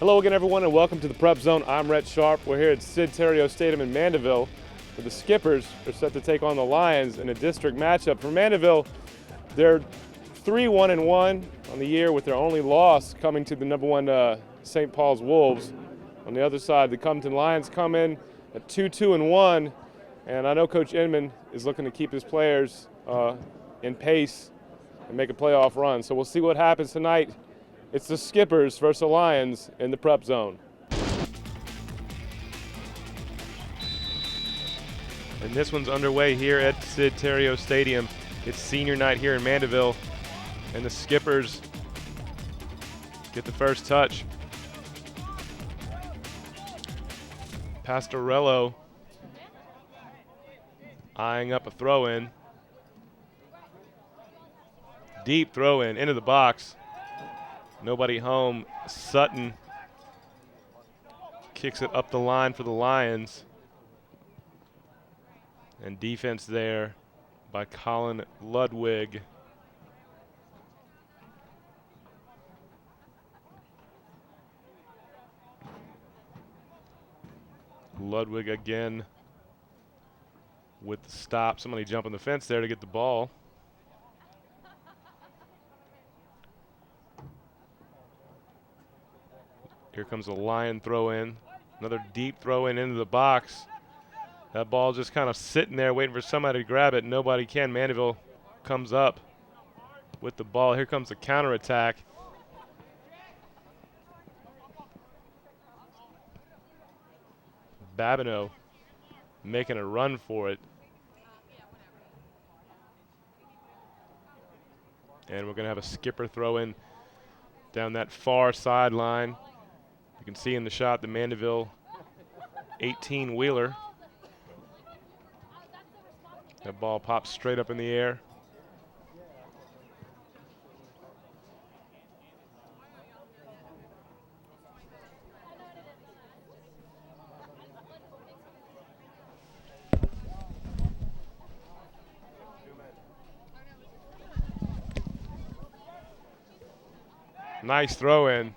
Hello again, everyone, and welcome to the Prep Zone. I'm Rhett Sharp. We're here at Sid Terrio Stadium in Mandeville, where the Skippers are set to take on the Lions in a district matchup. For Mandeville, they're 3-1-1 on the year, with their only loss coming to the number one St. Paul's Wolves. On the other side, the Covington Lions come in at 2-2-1, and I know Coach Inman is looking to keep his players in pace and make a playoff run. So we'll see what happens tonight. It's the Skippers versus the Lions in the Prep Zone. And this one's underway here at Sid Terrio Stadium. It's senior night here in Mandeville, and the Skippers get the first touch. Pastorello eyeing up a throw-in. Deep throw-in into the box. Nobody home. Sutton kicks it up the line for the Lions. And defense there by Colin Ludwig. Ludwig again with the stop. Somebody jumping the fence there to get the ball. Here comes a Lion throw in. Another deep throw in into the box. That ball just kind of sitting there waiting for somebody to grab it. Nobody can. Mandeville comes up with the ball. Here comes the counterattack. Babineau making a run for it. And we're going to have a skipper throw in down that far sideline. You can see in the shot the Mandeville 18-wheeler. That ball pops straight up in the air. Nice throw in.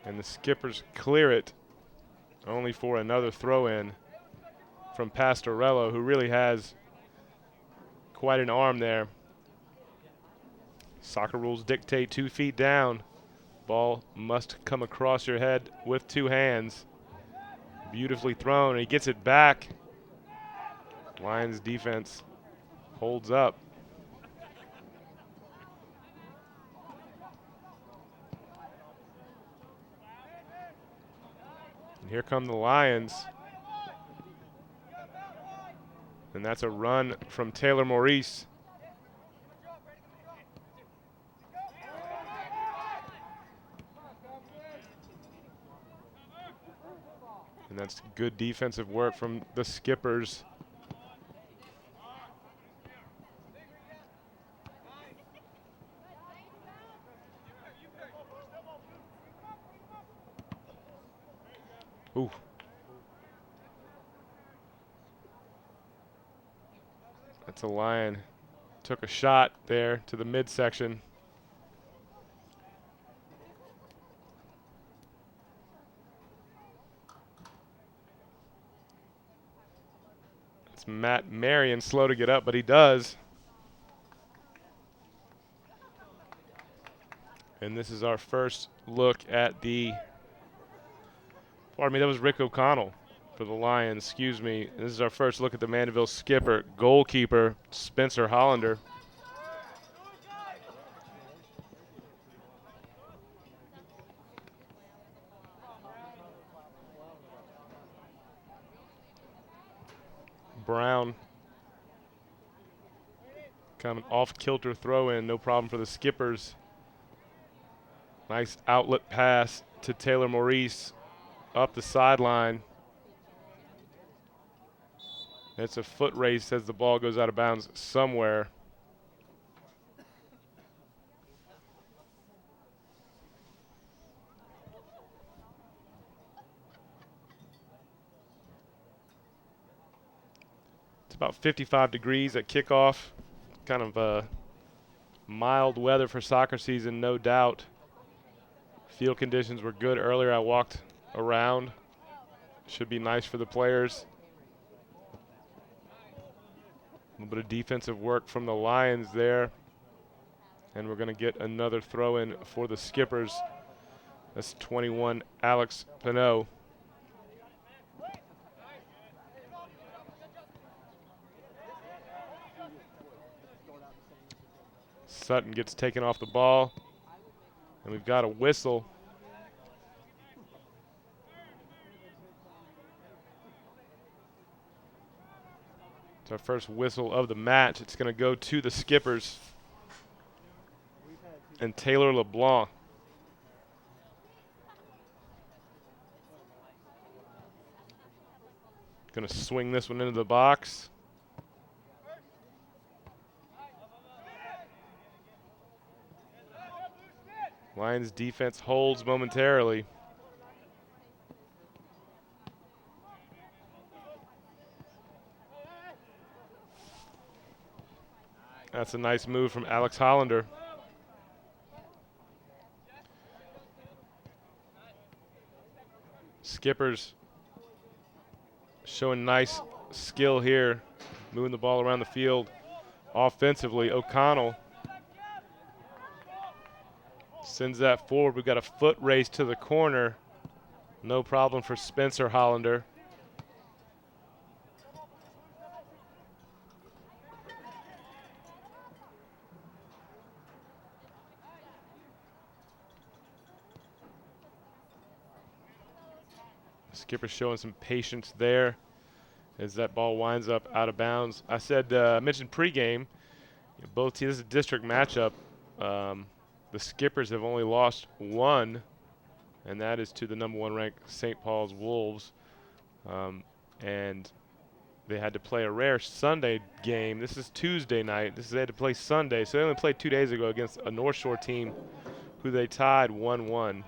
And the Skippers clear it, only for another throw in from Pastorello, who really has quite an arm there. Soccer rules dictate 2 feet down. Ball must come across your head with 2 hands. Beautifully thrown, and he gets it back. Lions defense holds up. And here come the Lions. And that's a run from Taylor Maurice. And that's good defensive work from the Skippers. Ooh. That's a Lion. Took a shot there to the midsection. It's Matt Marion, slow to get up, but he does. And this is our first look at the, pardon me, that was Rick O'Connell for the Lions, excuse me. This is our first look at the Mandeville skipper, goalkeeper, Spencer Hollander. Brown, kind of an off-kilter throw in, no problem for the Skippers. Nice outlet pass to Taylor Maurice up the sideline. It's a foot race as the ball goes out of bounds somewhere. It's about 55 degrees at kickoff. kind of mild weather for soccer season, no doubt. Field conditions were good earlier. I walked around. Should be nice for the players. A little bit of defensive work from the Lions there. And we're going to get another throw in for the Skippers. That's 21, Alex Pinot. Sutton gets taken off the ball. And we've got a whistle. It's our first whistle of the match. It's going to go to the Skippers. And Taylor LeBlanc. Going to swing this one into the box. Lions defense holds momentarily. That's a nice move from Alex Hollander. Skippers showing nice skill here, moving the ball around the field offensively. O'Connell sends that forward. We've got a foot race to the corner. No problem for Spencer Hollander. Skipper showing some patience there as that ball winds up out of bounds. I said, I mentioned pregame, both teams, this is a district matchup. The Skippers have only lost one, and that is to the #1 ranked St. Paul's Wolves. And they had to play a rare Sunday game. This is Tuesday night. They had to play Sunday, so they only played 2 days ago against a North Shore team who they tied 1-1.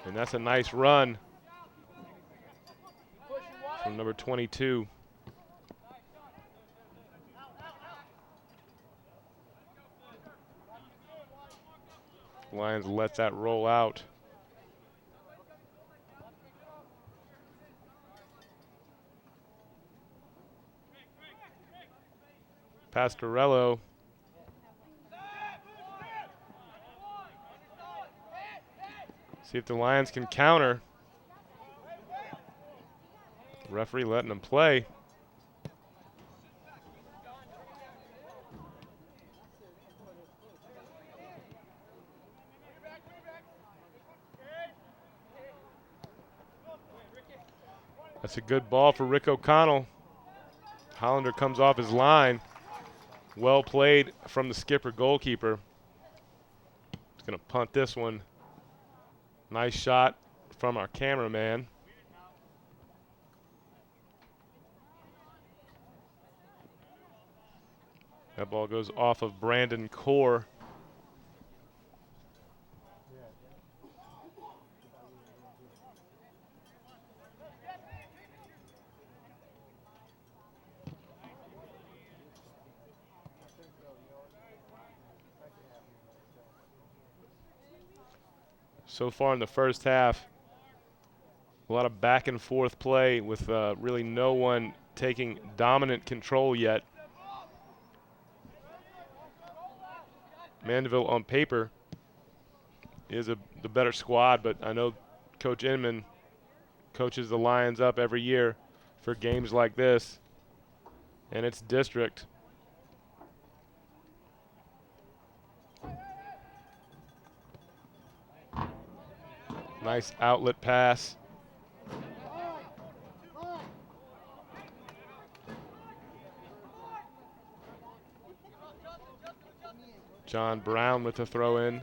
And that's a nice run from number 22. Lions let that roll out. Pastorello. See if the Lions can counter. Referee letting them play. That's a good ball for Rick O'Connell. Hollander comes off his line. Well played from the Skipper goalkeeper. He's going to punt this one. Nice shot from our cameraman. That ball goes off of Brandon Core. So far in the first half, a lot of back and forth play with really no one taking dominant control yet. Mandeville on paper is the better squad, but I know Coach Inman coaches the Lions up every year for games like this, and it's district. Nice outlet pass. John Brown with the throw in.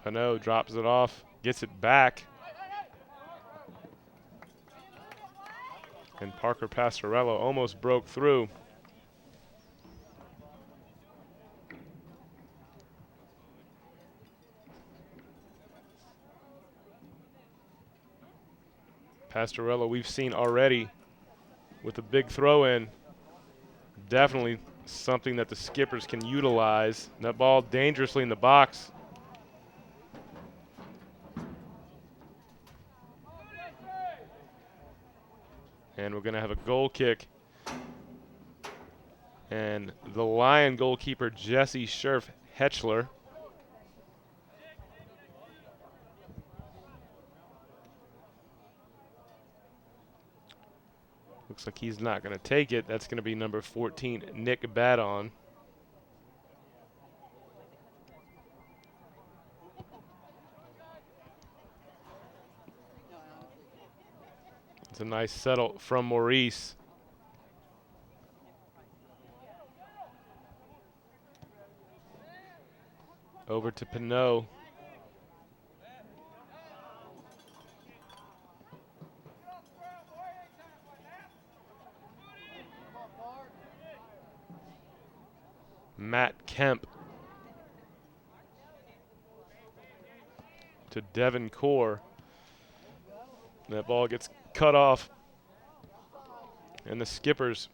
Pinot drops it off, gets it back. And Parker Pastorello almost broke through. Pastorello, we've seen already with a big throw-in. Definitely something that the skippers can utilize. That ball dangerously in the box. And we're going to have a goal kick. And the Lion goalkeeper, Jesse Scherf-Hetchler. Looks like he's not going to take it. That's going to be number 14, Nick Badon. It's a nice settle from Maurice. Over to Pinot. Matt Kemp to Devin Core. That ball gets cut off. And the skippers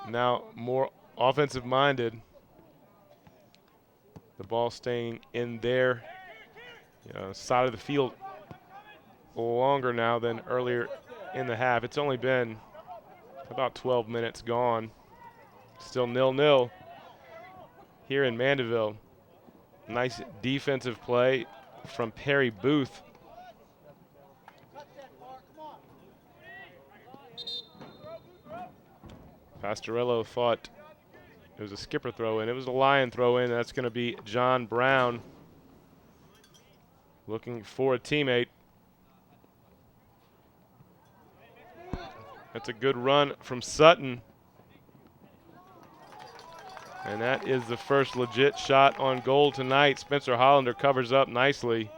now more offensive minded. The ball staying in their side of the field longer now than earlier in the half. It's only been about 12 minutes gone. Still 0-0 here in Mandeville. Nice defensive play from Perry Booth. Pastorello thought it was a skipper throw in. It was a Lion throw in. That's going to be John Brown looking for a teammate. That's a good run from Sutton. And that is the first legit shot on goal tonight. Spencer Hollander covers up nicely.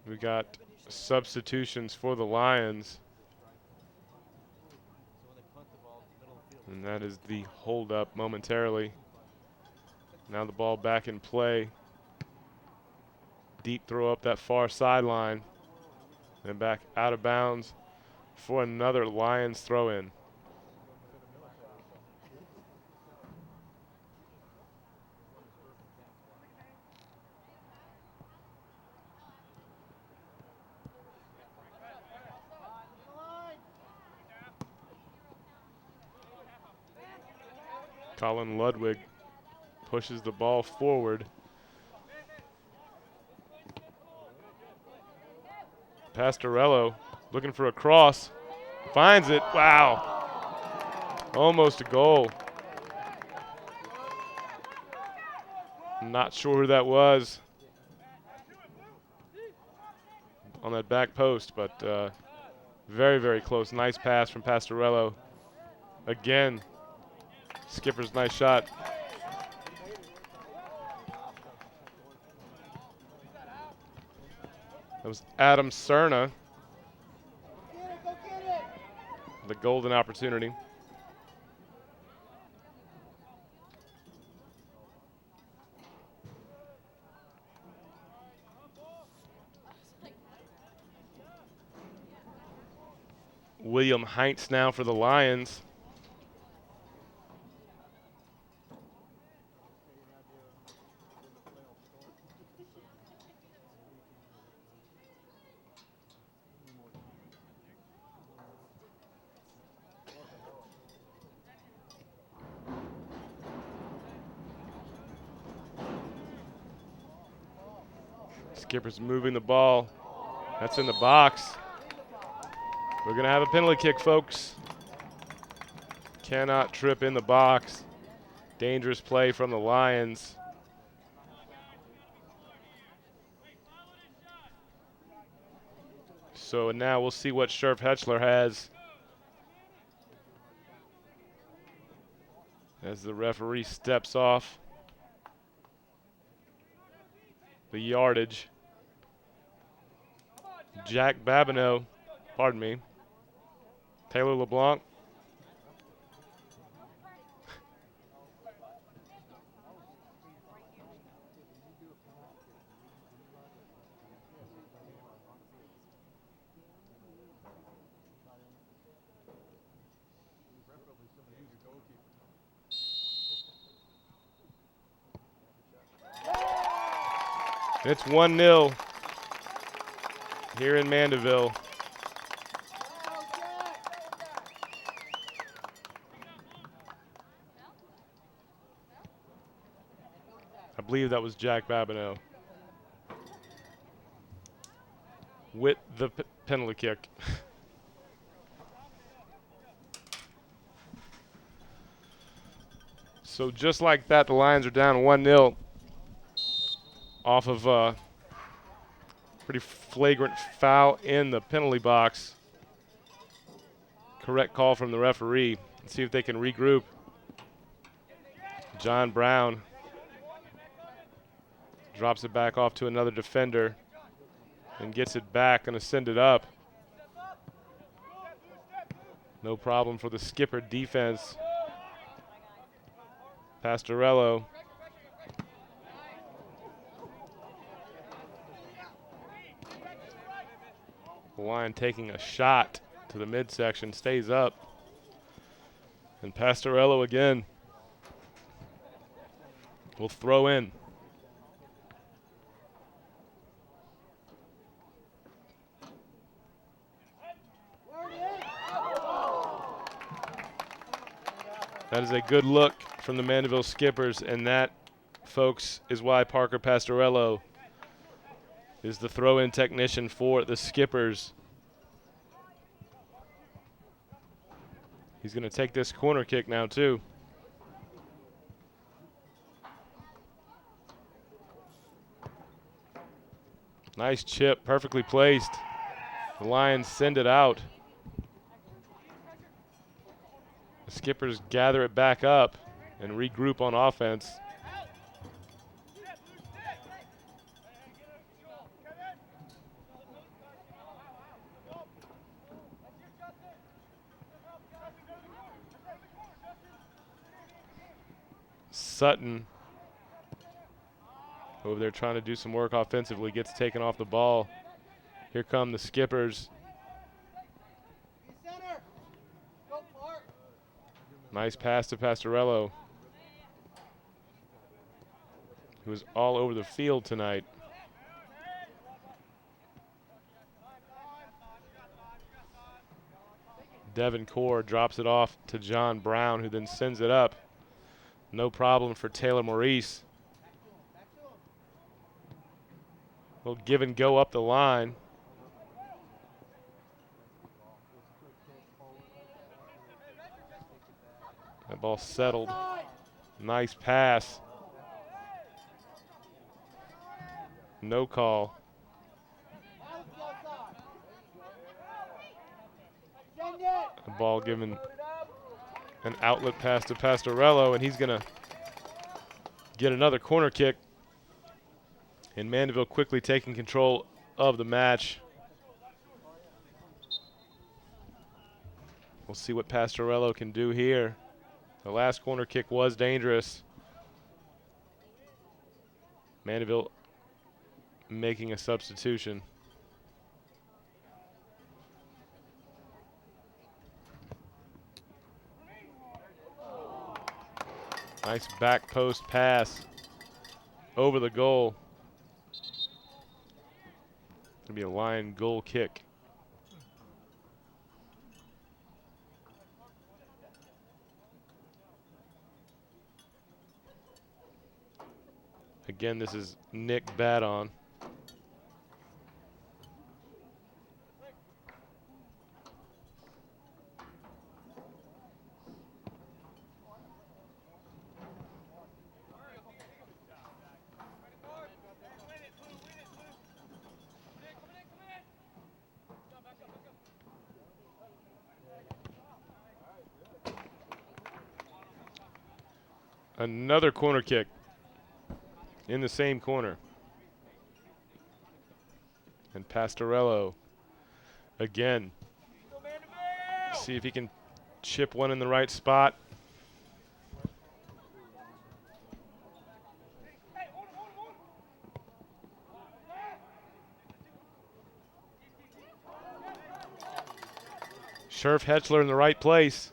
We got substitutions for the Lions. And that is the hold up momentarily. Now the ball back in play. Deep throw up that far sideline. And back out of bounds for another Lions throw in. Colin Ludwig pushes the ball forward. Pastorello looking for a cross. Finds it. Wow. Almost a goal. Not sure who that was on that back post, but very, very close. Nice pass from Pastorello. Again, skipper's nice shot. That was Adam Cerna. The golden opportunity. William Heinz now for the Lions. Skipper's moving the ball. That's in the box. We're going to have a penalty kick, folks. Cannot trip in the box. Dangerous play from the Lions. So now we'll see what Scherf-Hetchler has as the referee steps off the yardage. Jack Babineau, pardon me, Taylor LeBlanc. It's 1-0 here in Mandeville. I believe that was Jack Babineau with the penalty kick. So just like that, the Lions are down 1-0 off of a pretty flagrant foul in the penalty box. Correct call from the referee. Let's see if they can regroup. John Brown drops it back off to another defender and gets it back, gonna send it up. No problem for the skipper defense. Pastorello. The line taking a shot to the midsection, stays up. And Pastorello again will throw in. That is a good look from the Mandeville Skippers, and that, folks, is why Parker Pastorello is the throw-in technician for the Skippers. He's going to take this corner kick now, too. Nice chip, perfectly placed. The Lions send it out. The Skippers gather it back up and regroup on offense. Sutton over there trying to do some work offensively, gets taken off the ball. Here come the Skippers. Nice pass to Pastorello, who is all over the field tonight. Devin Core drops it off to John Brown, who then sends it up. No problem for Taylor Maurice. Little give and go up the line. That ball settled. Nice pass. No call. The ball given an outlet pass to Pastorello, and he's going to get another corner kick. And Mandeville quickly taking control of the match. We'll see what Pastorello can do here. The last corner kick was dangerous. Mandeville making a substitution. Nice back post pass over the goal. Gonna be a Lion goal kick. Again, this is Nick Badon. Another corner kick in the same corner. And Pastorello again. See if he can chip one in the right spot. Scherf Hetchler in the right place.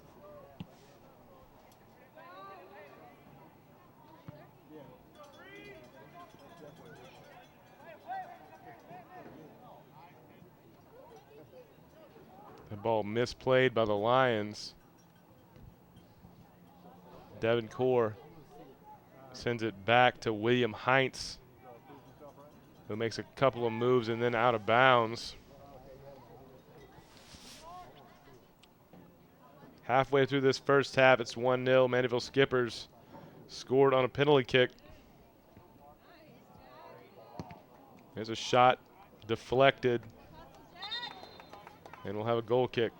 The ball misplayed by the Lions. Devin Core sends it back to William Heinz, who makes a couple of moves and then out of bounds. Halfway through this first half, it's 1-0. Mandeville Skippers scored on a penalty kick. There's a shot deflected, and we'll have a goal kick.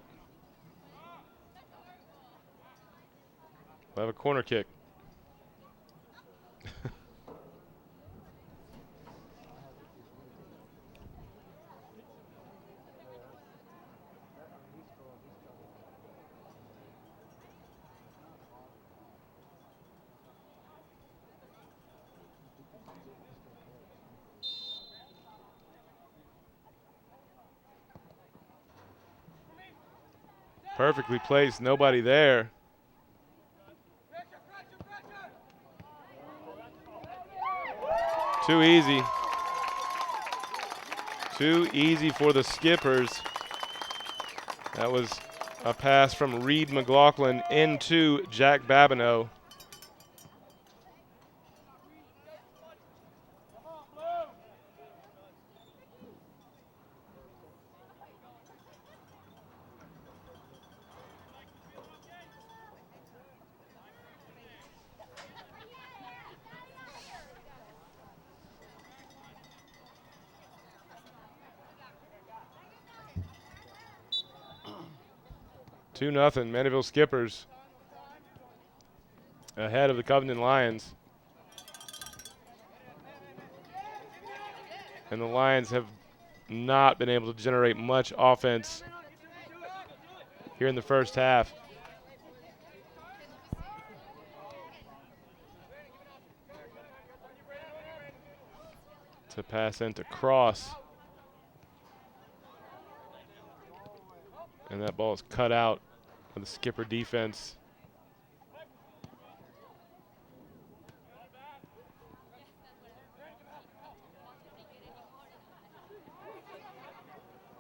We'll have a corner kick. Perfectly placed, nobody there. Too easy. Too easy for the Skippers. That was a pass from Reed McLaughlin into Jack Babineau. Two nothing, Mandeville Skippers ahead of the Covington Lions. And the Lions have not been able to generate much offense here in the first half. To pass into Cross. And that ball is cut out of the Skipper defense.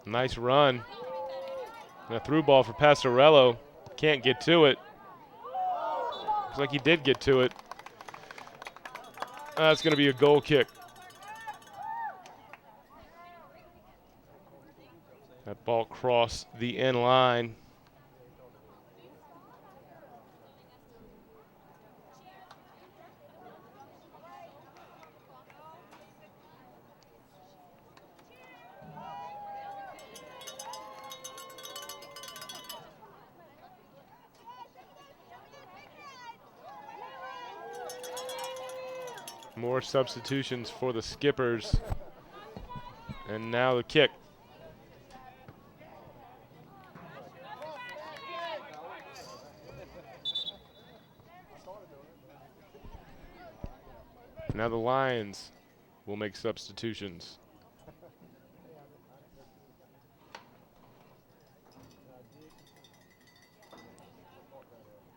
Nice run. And a through ball for Pastorello. Can't get to it. Looks like he did get to it. That's going to be a goal kick. That ball crossed the end line. More substitutions for the Skippers. And now the kick. Now the Lions will make substitutions.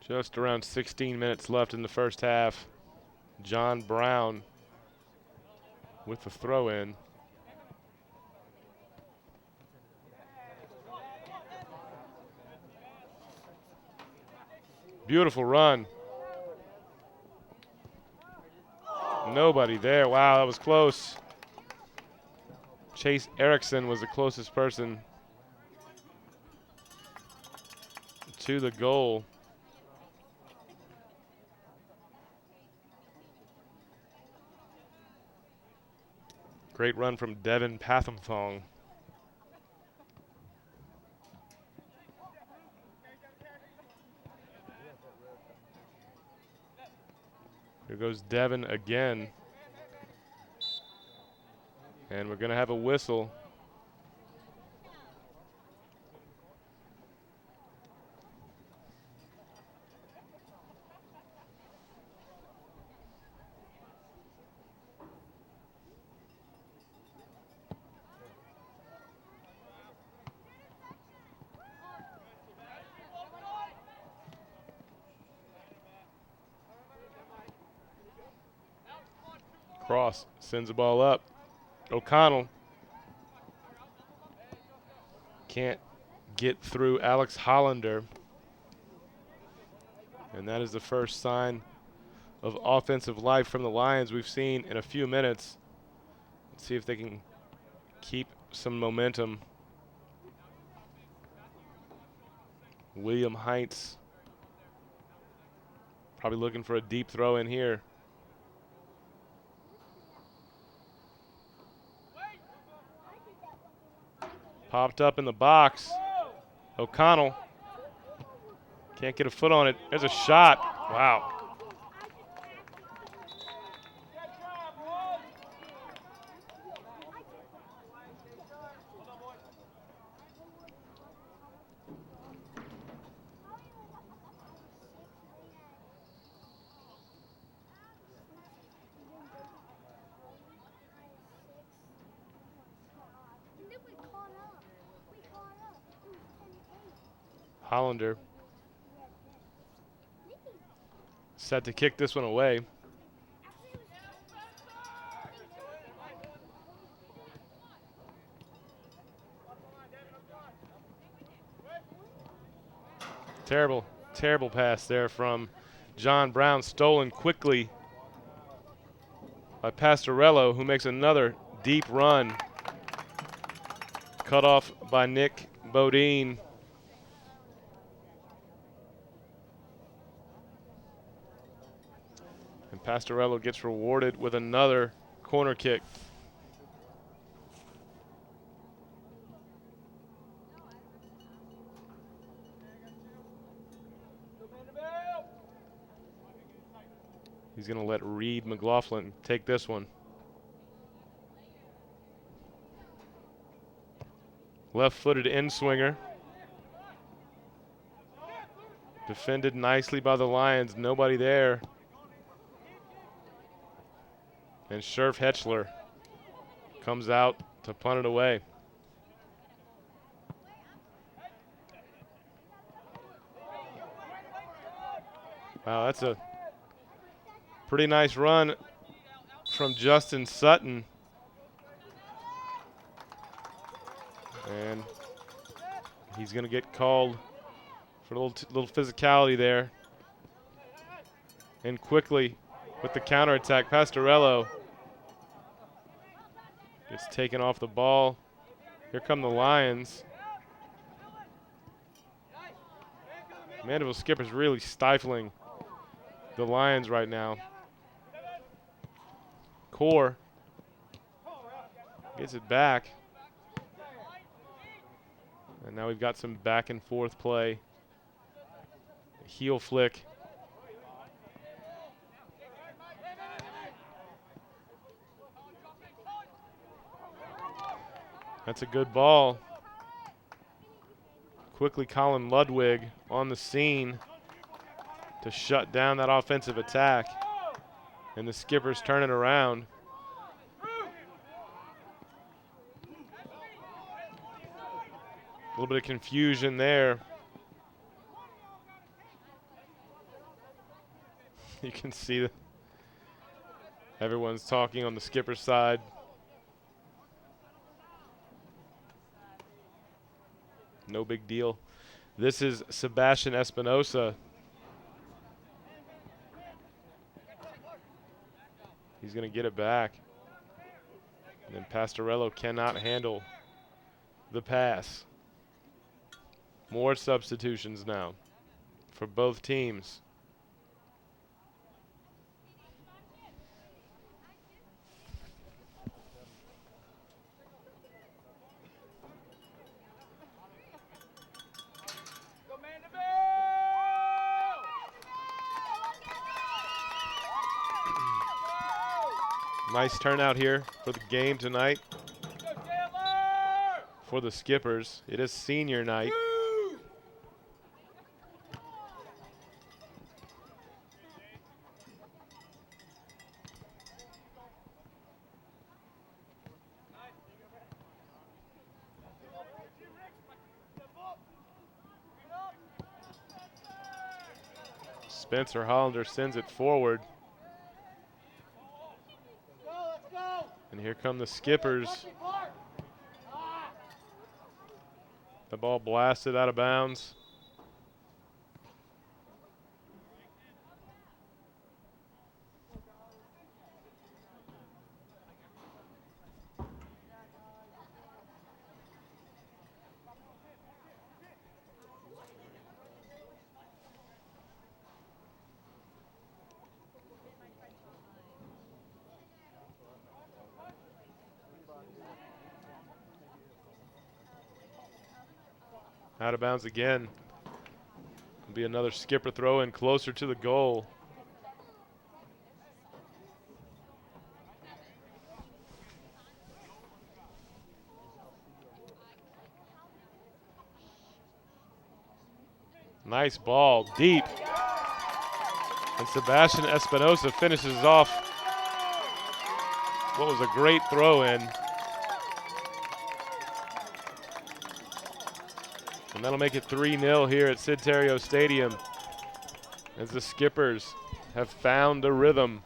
Just around 16 minutes left in the first half. John Brown with the throw in. Beautiful run. Nobody there. Wow, that was close. Chase Erickson was the closest person to the goal. Great run from Devin Pathamthong. goes Devin again. And we're going to have a whistle. Cross sends the ball up. O'Connell can't get through Alex Hollander. And that is the first sign of offensive life from the Lions we've seen in a few minutes. Let's see if they can keep some momentum. William Heinz probably looking for a deep throw in here. Popped up in the box. O'Connell can't get a foot on it. There's a shot. Wow. Hollander set to kick this one away. Terrible pass there from John Brown, stolen quickly by Pastorello, who makes another deep run. Cut off by Nick Bodine. And Pastorello gets rewarded with another corner kick. He's going to let Reed McLaughlin take this one. Left-footed in-swinger. Defended nicely by the Lions. Nobody there. And Scherf Hetchler comes out to punt it away. Wow, that's a pretty nice run from Justin Sutton. And he's going to get called for a little physicality there. And quickly with the counterattack, Pastorello gets taken off the ball. Here come the Lions. Mandeville skipper's really stifling the Lions right now. Core gets it back. And now we've got some back and forth play. Heel flick. That's a good ball. Quickly Colin Ludwig on the scene to shut down that offensive attack. And the skipper's turning around. A little bit of confusion there. You can see that everyone's talking on the skipper's side. No big deal. This is Sebastian Espinosa. He's going to get it back. And then Pastorello cannot handle the pass. More substitutions now for both teams. Nice turnout here for the game tonight for the Skippers. It is senior night. Spencer Hollander sends it forward. And here come the Skippers. The ball blasted out of bounds. Out of bounds again. Will be another Skipper throw in closer to the goal. Nice ball, deep. And Sebastian Espinosa finishes off what was a great throw in. And that'll make it 3-0 here at Sid Terrio Stadium as the Skippers have found the rhythm.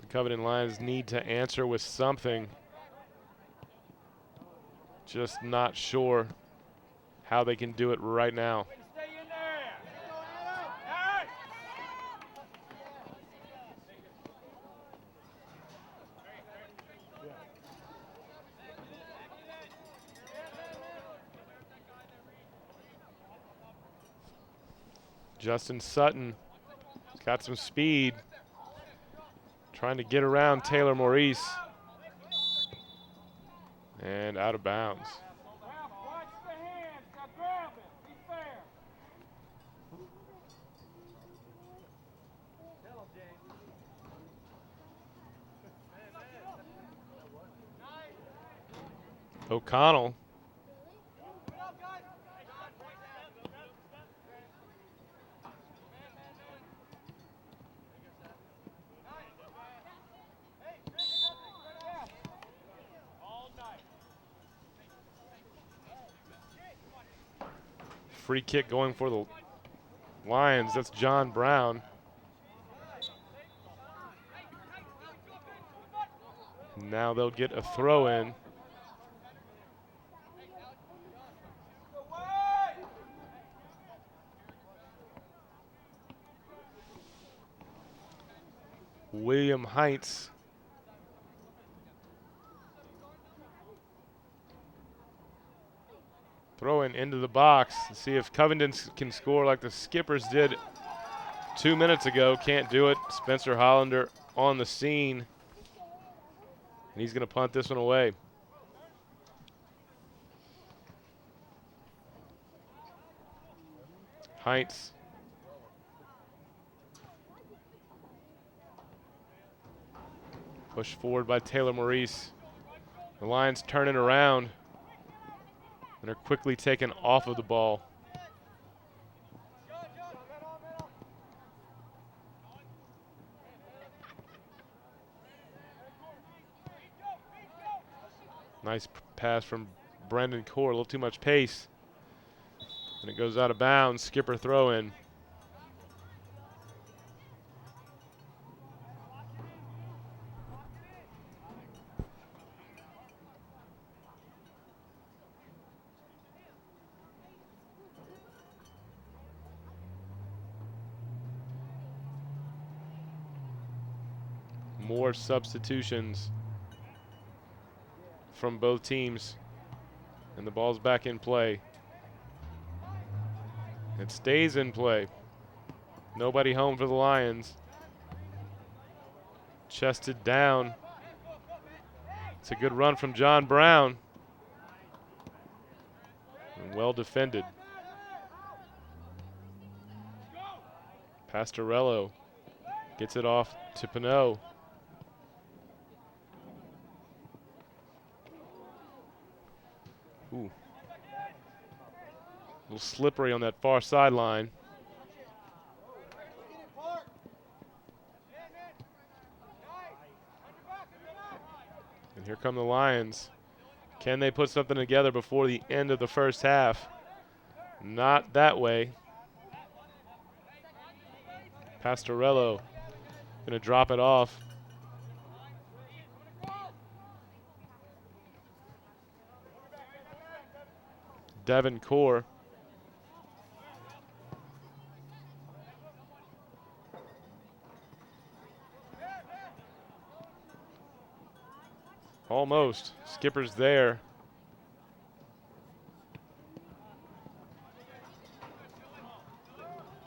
The Covington Lions need to answer with something. Just not sure how they can do it right now. Justin Sutton has got some speed, trying to get around Taylor Maurice. And out of bounds. O'Connell. Free kick going for the Lions. That's John Brown. Now they'll get a throw in. William Heinz. Throw in into the box. See if Covington can score like the Skippers did 2 minutes ago. Can't do it. Spencer Hollander on the scene. And he's going to punt this one away. Heinz. Pushed forward by Taylor Maurice. The Lions turning around and are quickly taken off of the ball. Nice pass from Brendan Core, a little too much pace. And it goes out of bounds, Skipper throw in. More substitutions from both teams, and the ball's back in play. It stays in play. Nobody home for the Lions. Chested down. It's a good run from John Brown. And well defended. Pastorello gets it off to Pinot. Ooh. A little slippery on that far sideline. And here come the Lions. Can they put something together before the end of the first half? Not that way. Pastorello gonna drop it off. Devin Core. Almost. Skipper's there.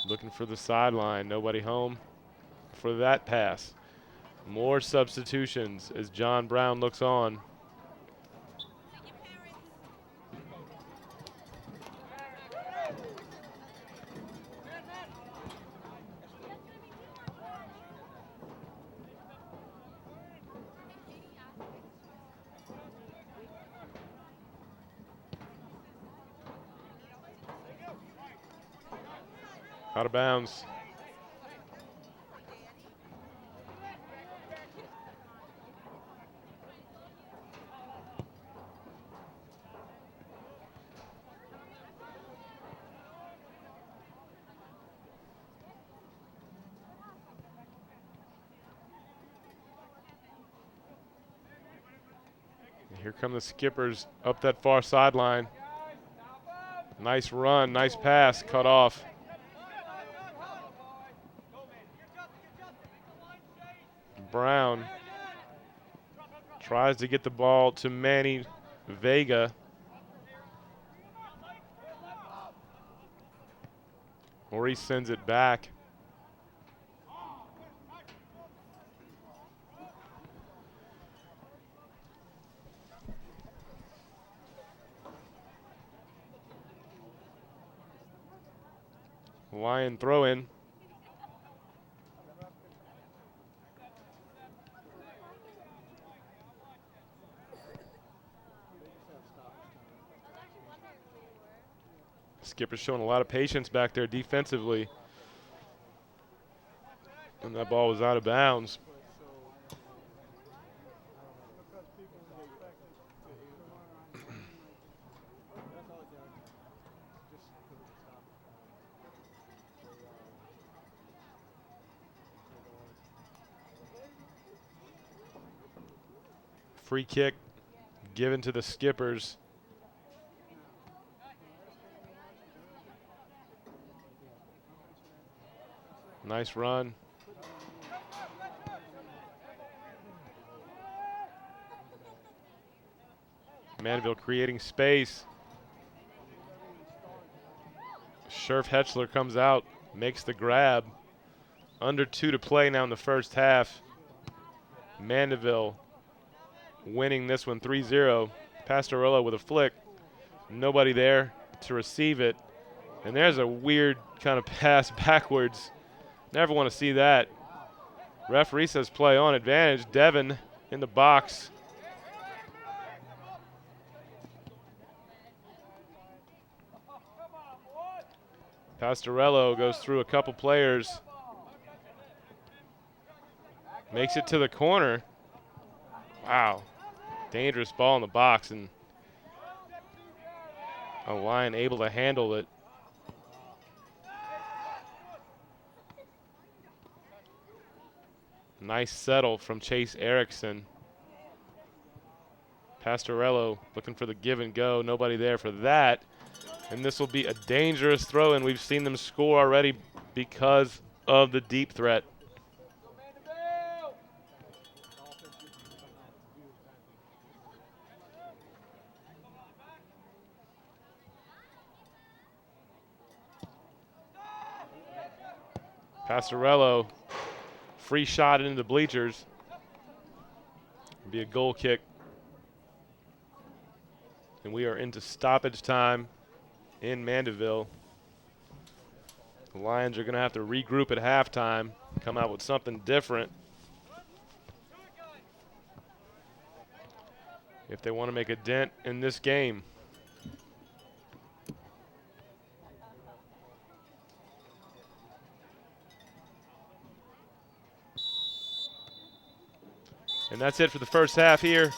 Looking for the sideline. Nobody home for that pass. More substitutions as John Brown looks on. Out of bounds. And here come the Skippers up that far sideline. Nice run, nice pass, cut off. Brown tries to get the ball to Manny Vega. Or he sends it back. Lion throw in. Skipper's showing a lot of patience back there defensively. And that ball was out of bounds. Free kick given to the Skippers. Nice run. Mandeville creating space. Scherf Hetchler comes out, makes the grab. Under 2 to play now in the first half. Mandeville winning this one 3-0. Pastorello with a flick. Nobody there to receive it. And there's a weird kind of pass backwards. Never want to see that. Referee says play on, advantage. Devin in the box. Pastorello goes through a couple players. Makes it to the corner. Wow. Dangerous ball in the box, and a Lion able to handle it. Nice settle from Chase Erickson. Pastorello looking for the give and go. Nobody there for that. And this will be a dangerous throw, and we've seen them score already because of the deep threat. Pastorello, free shot into the bleachers. It'll be a goal kick. And we are into stoppage time in Mandeville. The Lions are going to have to regroup at halftime, come out with something different if they want to make a dent in this game. And that's it for the first half here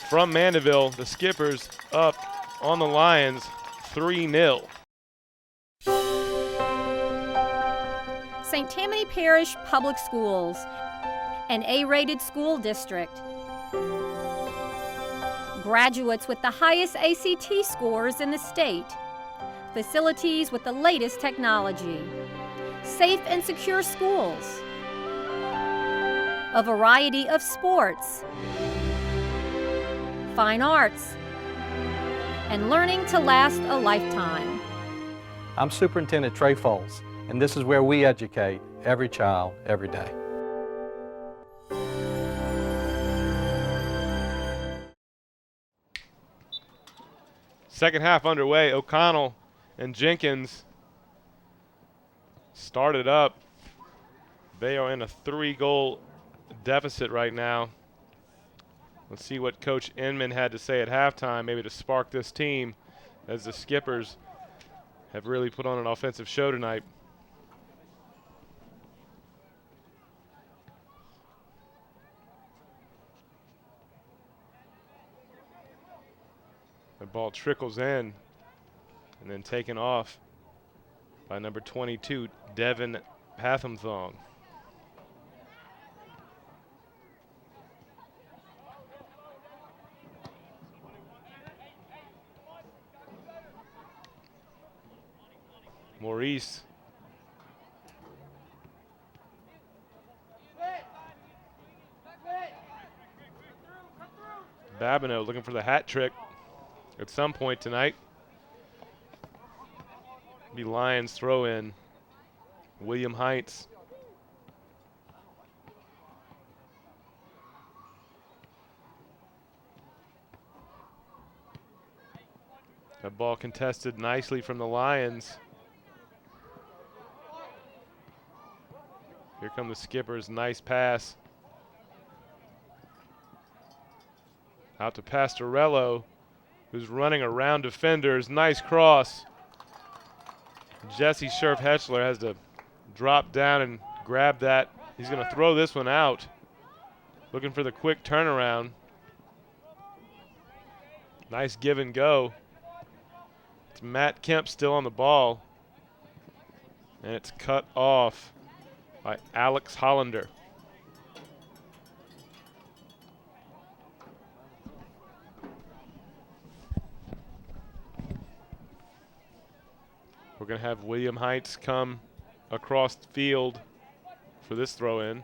from Mandeville. The Skippers up on the Lions 3-0. St. Tammany Parish Public Schools, an A-rated school district. Graduates with the highest ACT scores in the state. Facilities with the latest technology. Safe and secure schools. A variety of sports, fine arts, and learning to last a lifetime. I'm Superintendent Trey Foles, and this is where we educate every child, every day. Second half underway. O'Connell and Jenkins started up. They are in a 3-goal deficit right now. Let's see what Coach Inman had to say at halftime, maybe to spark this team, as the Skippers have really put on an offensive show tonight. The ball trickles in and then taken off by number 22, Devin Pathamthong. Maurice. Babineau looking for the hat trick at some point tonight. Be Lions throw in. William Heights. That ball contested nicely from the Lions. Here come the Skippers, nice pass. Out to Pastorello, who's running around defenders, nice cross. Jesse Scherf-Hetchler has to drop down and grab that. He's gonna throw this one out. Looking for the quick turnaround. Nice give and go. It's Matt Kemp still on the ball. And it's cut off by Alex Hollander. We're going to have William Heights come across the field for this throw in.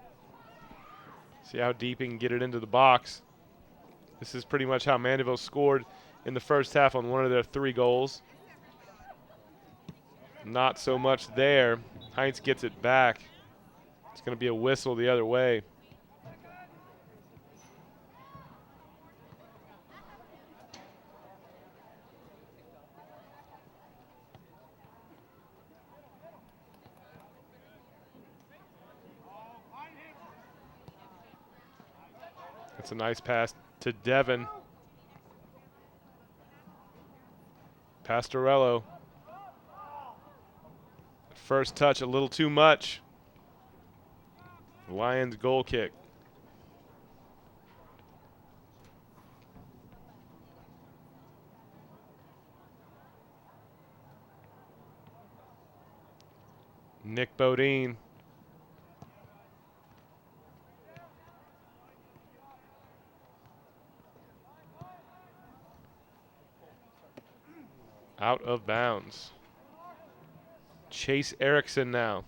See how deep he can get it into the box. This is pretty much how Mandeville scored in the first half on one of their 3 goals. Not so much there. Heights gets it back. It's going to be a whistle the other way. It's a nice pass to Devin. Pastorello. First touch a little too much. Lions goal kick. Nick Bodine. Out of bounds. Chase Erickson now.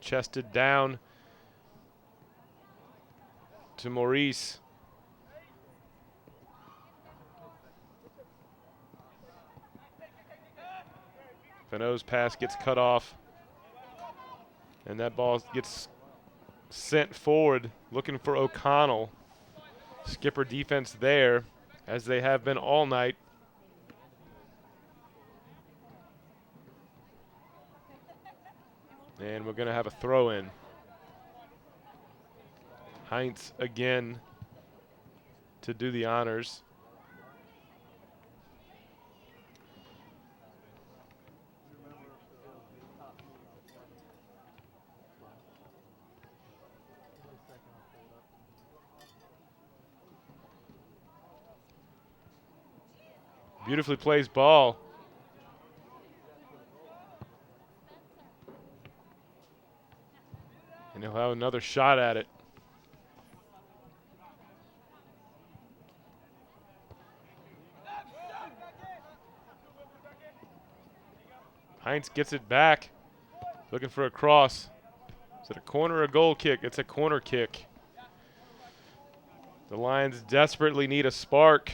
Chested down to Maurice. Vanot's pass gets cut off And that ball gets sent forward, looking for O'Connell. Skipper defense there, as they have been all night. And we're going to have a throw in. Heinz again to do the honors. Beautifully placed ball. And he'll have another shot at it. Heinz gets it back, looking for a cross. Is it a corner or a goal kick? It's a corner kick. The Lions desperately need a spark.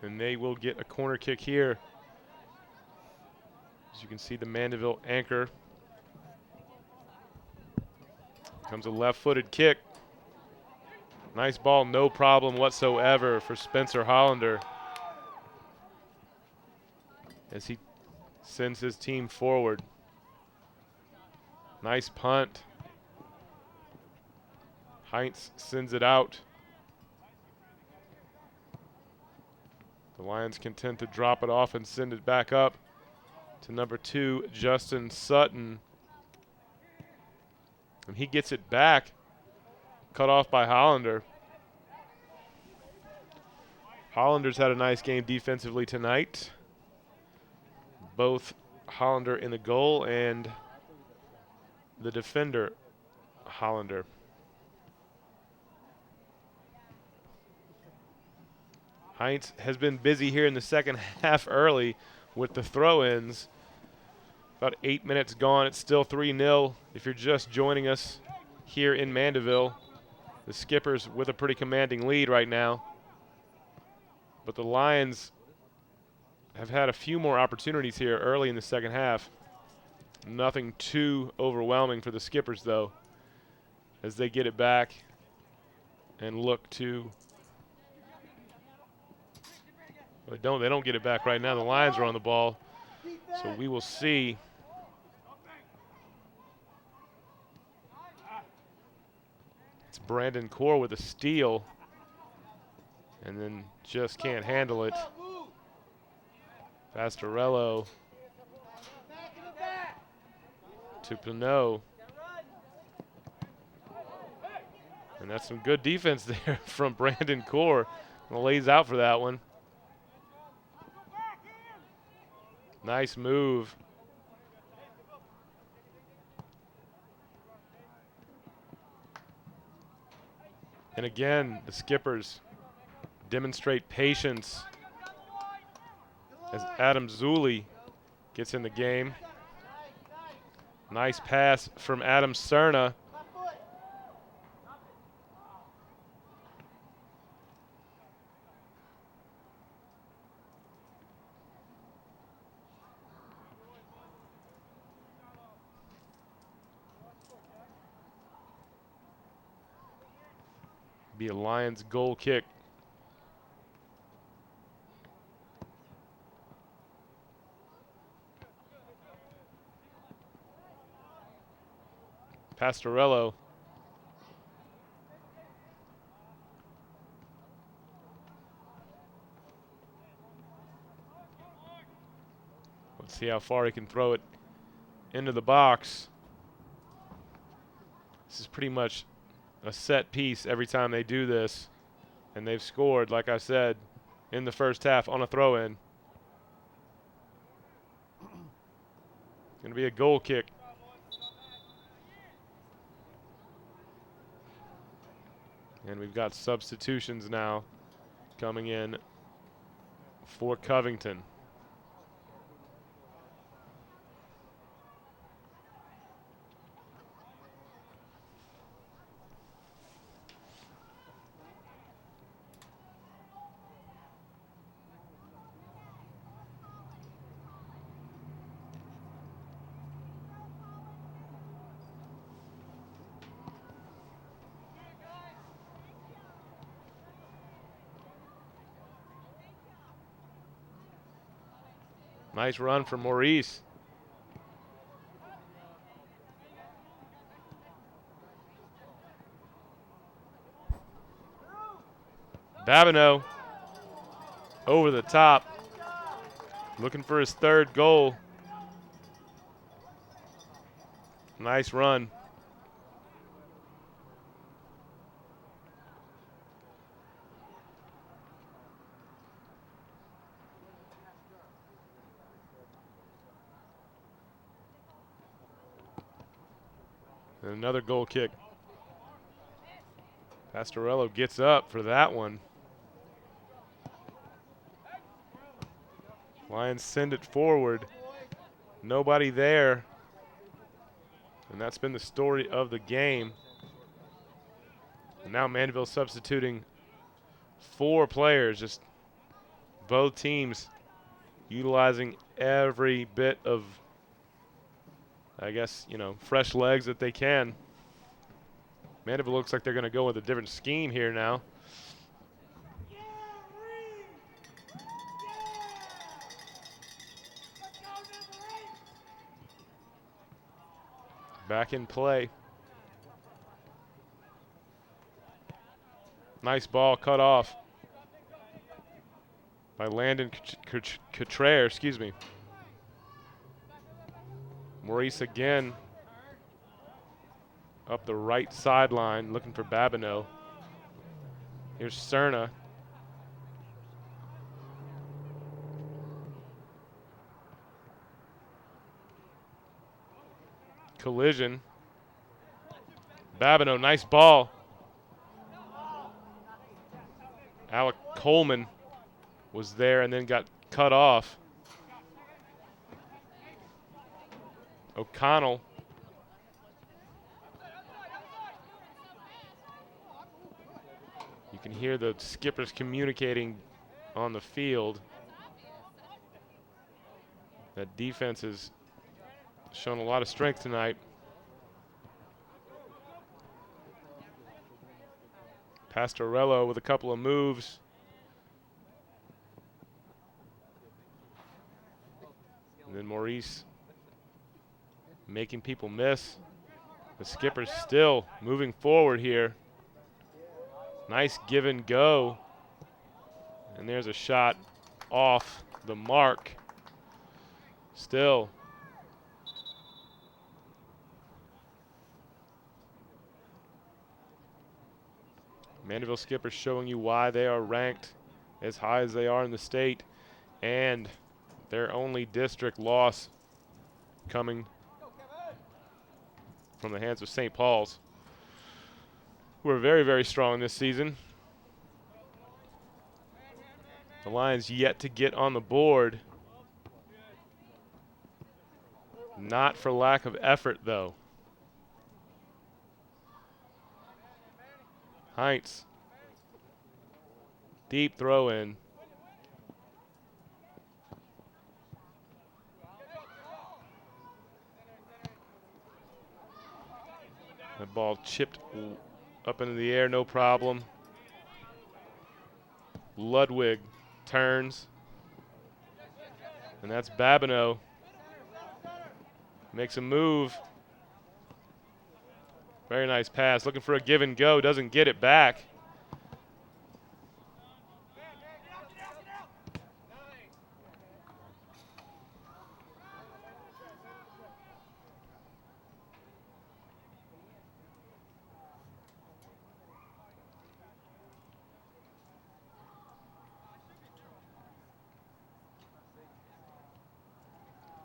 And they will get a corner kick here. As you can see, the Mandeville anchor. Comes a left-footed kick. Nice ball, no problem whatsoever for Spencer Hollander, as he sends his team forward. Nice punt. Heinz sends it out. The Lions content to drop it off and send it back up to number 2, Justin Sutton. And he gets it back, cut off by Hollander. Hollander's had a nice game defensively tonight. Both Hollander in the goal and the defender, Hollander. Heinz has been busy here in the second half early with the throw-ins. About 8 minutes gone. It's still 3-0. If you're just joining us here in Mandeville, the Skippers with a pretty commanding lead right now. But the Lions have had a few more opportunities here early in the second half. Nothing too overwhelming for the Skippers, though, as they get it back and look to. They don't get it back right now. The Lions are on the ball, so we will see. It's Brandon Core with a steal, and then just can't handle it. Pastorello to Pinot. And that's some good defense there from Brandon Core. Lays out for that one. Nice move. And again, the Skippers demonstrate patience as Adam Zulli gets in the game. Nice pass from Adam Cerna. Be a Lions goal kick. Pastorello. Let's see how far he can throw it into the box. This is pretty much a set piece every time they do this, and they've scored, like I said, in the first half on a throw-in. Going to be a goal kick. And we've got substitutions now coming in for Covington. Nice run from Maurice. Babineau over the top, looking for his third goal. Nice run. And another goal kick. Pastorello gets up for that one. Lions send it forward. Nobody there. And that's been the story of the game. And now Mandeville substituting 4 players, just both teams utilizing every bit of, I guess, fresh legs that they can. Mandeville looks like they're going to go with a different scheme here now. Back in play. Nice ball cut off by Landon Coutrer, excuse me. Maurice again up the right sideline looking for Babineau. Here's Cerna. Collision. Babineau, nice ball. Alec Coleman was there and then got cut off. O'Connell. You can hear the skippers communicating on the field. That defense has shown a lot of strength tonight. Pastorello with a couple of moves. And then Maurice making people miss. The skipper's still moving forward here. Nice give and go. And there's a shot off the mark. Still. Mandeville skippers showing you why they are ranked as high as they are in the state, and their only district loss coming from the hands of St. Paul's, who are very, very strong this season. The Lions yet to get on the board. Not for lack of effort, though. Heinz. Deep throw in. The ball chipped up into the air, no problem. Ludwig turns. And that's Babineau. Makes a move. Very nice pass. Looking for a give and go. Doesn't get it back.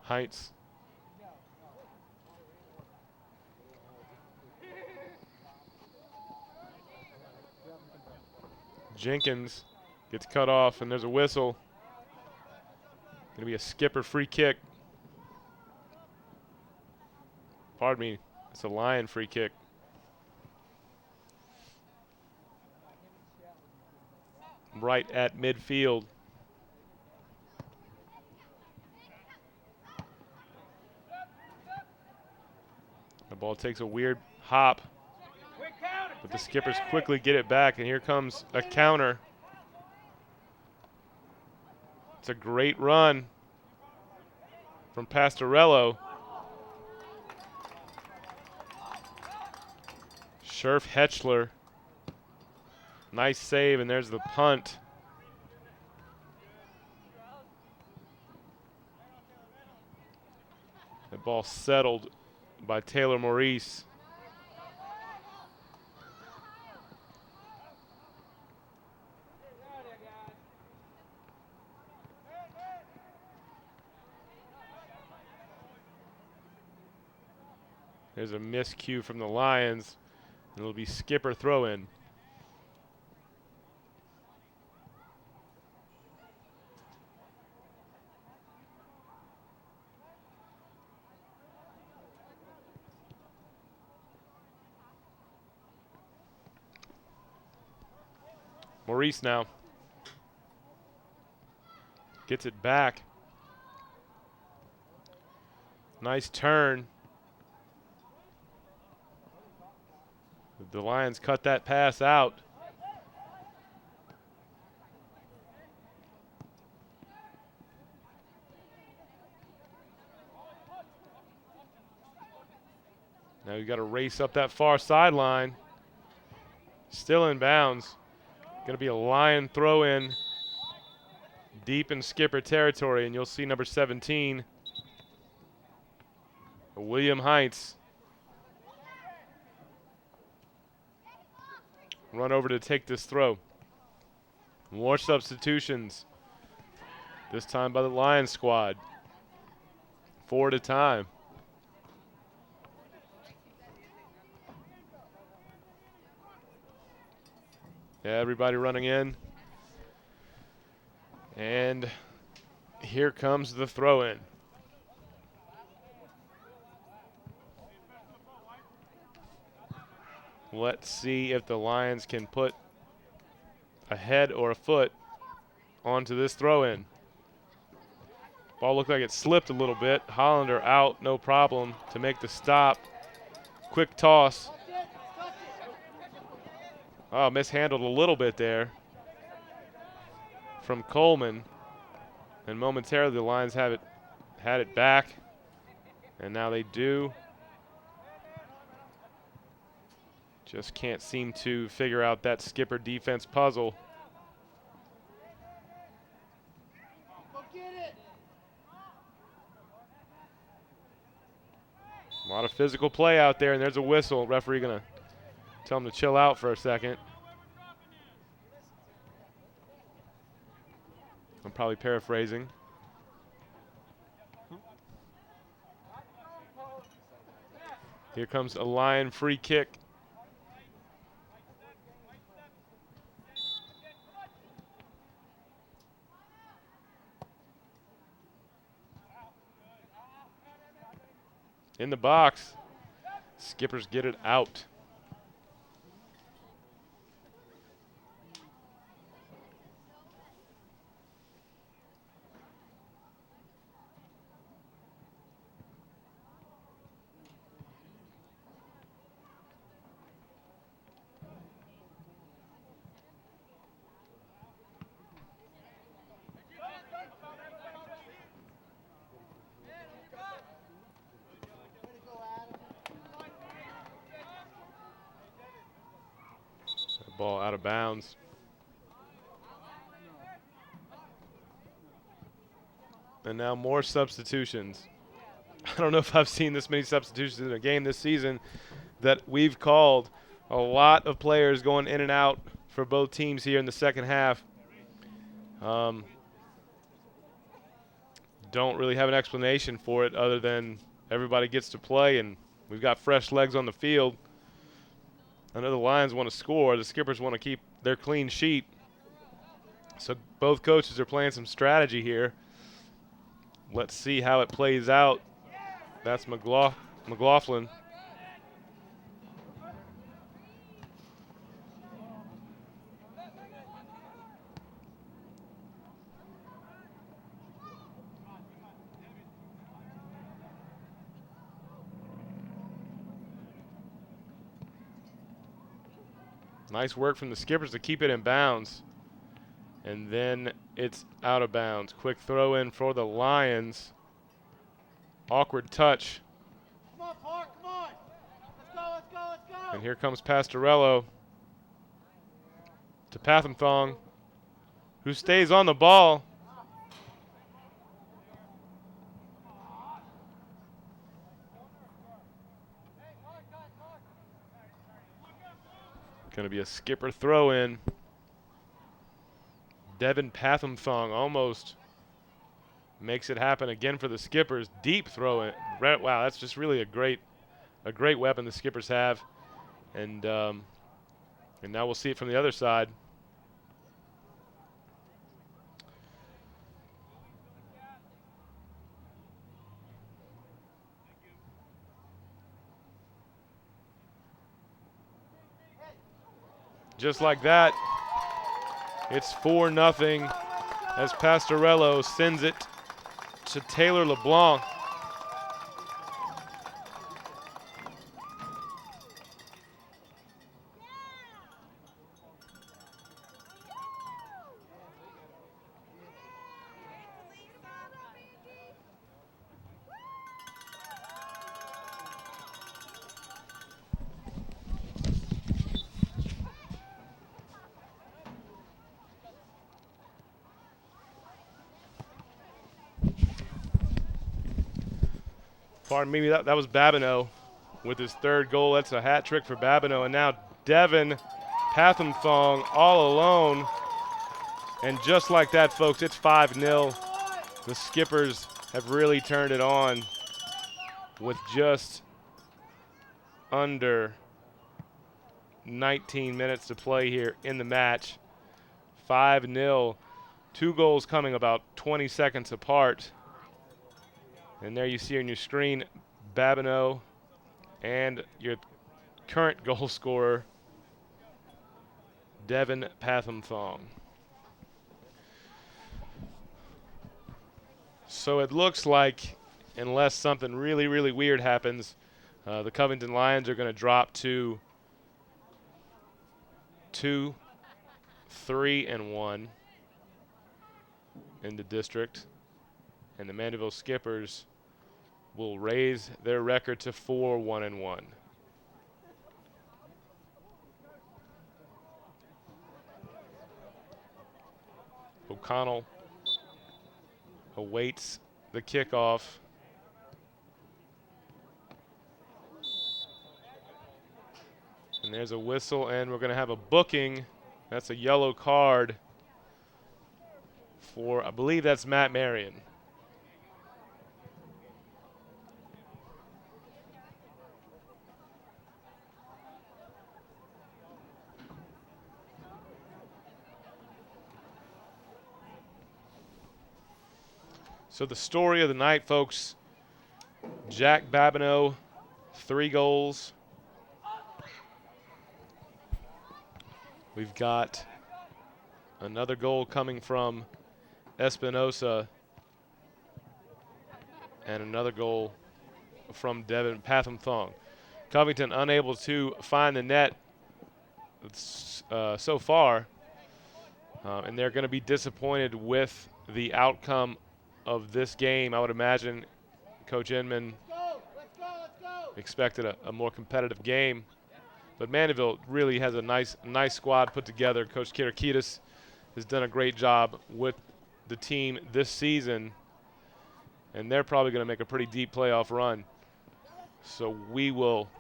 Heights. Jenkins gets cut off, and there's a whistle. Going to be a skipper free kick. Pardon me, it's a Lion free kick. Right at midfield. The ball takes a weird hop. But the skippers quickly get it back, and here comes a counter. It's a great run. from Pastorello. Scherf Hetchler. Nice save, and there's the punt. The ball settled by Taylor Maurice. There's a miscue from the Lions, and it'll be skipper throw-in. Maurice now gets it back. Nice turn. The Lions cut that pass out. Now you got to race up that far sideline. Still in bounds. Going to be a Lion throw in deep in skipper territory, and you'll see number 17, William Heintz, run over to take this throw. More substitutions, this time by the Lions squad. 4 at a time. Yeah, everybody running in. And here comes the throw-in. Let's see if the Lions can put a head or a foot onto this throw-in. Ball looked like it slipped a little bit. Hollander out, no problem to make the stop. Quick toss. Oh, mishandled a little bit there from Coleman. And momentarily the Lions had it back. And now they do. Just can't seem to figure out that skipper defense puzzle. A lot of physical play out there, and there's a whistle. Referee gonna tell him to chill out for a second. I'm probably paraphrasing. Here comes a Lion free kick. In the box. Skippers get it out. Ball out of bounds. And now more substitutions. I don't know if I've seen this many substitutions in a game this season that we've called. A lot of players going in and out for both teams here in the second half. Don't really have an explanation for it other than everybody gets to play and we've got fresh legs on the field. I know the Lions want to score. The Skippers want to keep their clean sheet. So both coaches are playing some strategy here. Let's see how it plays out. That's McLaughlin. Nice work from the Skippers to keep it in bounds. And then it's out of bounds. Quick throw in for the Lions. Awkward touch. Come on, Park, come on. Let's go. And here comes Pastorello to Pathamthong, who stays on the ball. Going to be a skipper throw in. Devin Pathamthong almost makes it happen again for the Skippers. Deep throw in. Wow, that's just really a great weapon the Skippers have. And now we'll see it from the other side. Just like that, it's 4-0 as Pastorello sends it to Taylor LeBlanc. Pardon me, that was Babineau with his third goal. That's a hat trick for Babineau. And now Devin Pathamthong all alone. And just like that, folks, it's 5-0. The Skippers have really turned it on with just under 19 minutes to play here in the match. 5-0. 2 goals coming about 20 seconds apart. And there you see on your screen Babineau and your current goal scorer, Devin Pathamthong. So it looks like, unless something really, really weird happens, the Covington Lions are going to drop to 2, 3, and 1 in the district. And the Mandeville Skippers will raise their record to 4, 1, and 1. O'Connell awaits the kickoff. And there's a whistle, and we're going to have a booking. That's a yellow card for, I believe that's Matt Marion. So the story of the night, folks, Jack Babineau, 3 goals. We've got another goal coming from Espinosa and another goal from Devin Pathamthong. Covington unable to find the net so far, and they're going to be disappointed with the outcome of this game. I would imagine Coach Inman expected a more competitive game. But Mandeville really has a nice squad put together. Coach Kirakitis has done a great job with the team this season, and they're probably going to make a pretty deep playoff run. So we will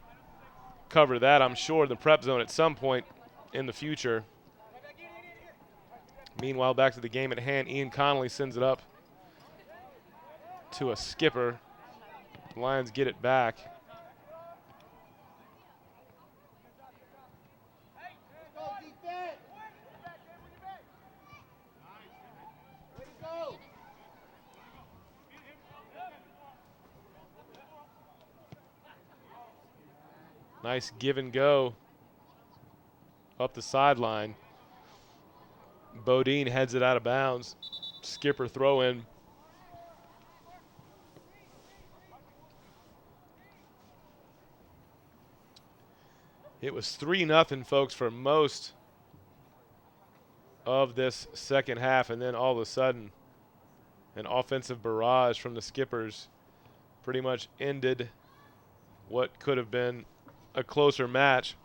cover that, I'm sure, in the prep zone at some point in the future. Meanwhile, back to the game at hand, Ian Connolly sends it up to a skipper. The Lions get it back. Nice give and go up the sideline. Bodine heads it out of bounds. Skipper throw in. It was 3-0, folks, for most of this second half, and then all of a sudden an offensive barrage from the Skippers pretty much ended what could have been a closer match.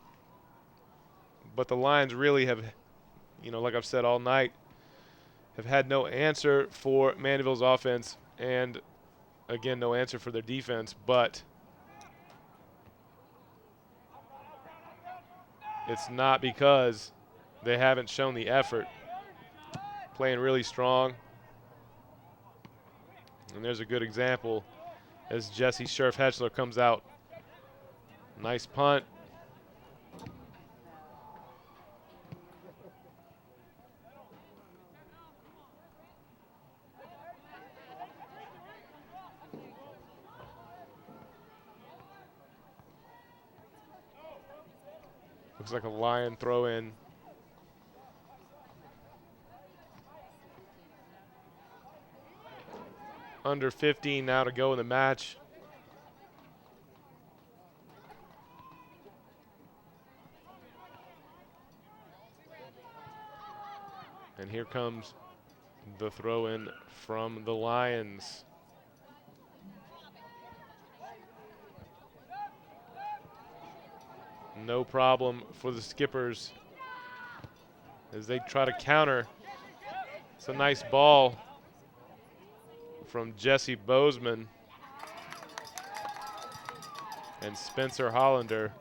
But the Lions really have, like I've said all night, have had no answer for Mandeville's offense, and again, no answer for their defense. But it's not because they haven't shown the effort. Playing really strong. And there's a good example as Jesse Scherf-Hetchler comes out. Nice punt. Looks like a Lion throw in. Under 15 now to go in the match. And here comes the throw in from the Lions. No problem for the Skippers as they try to counter. It's a nice ball from Jesse Bozeman and Spencer Hollander.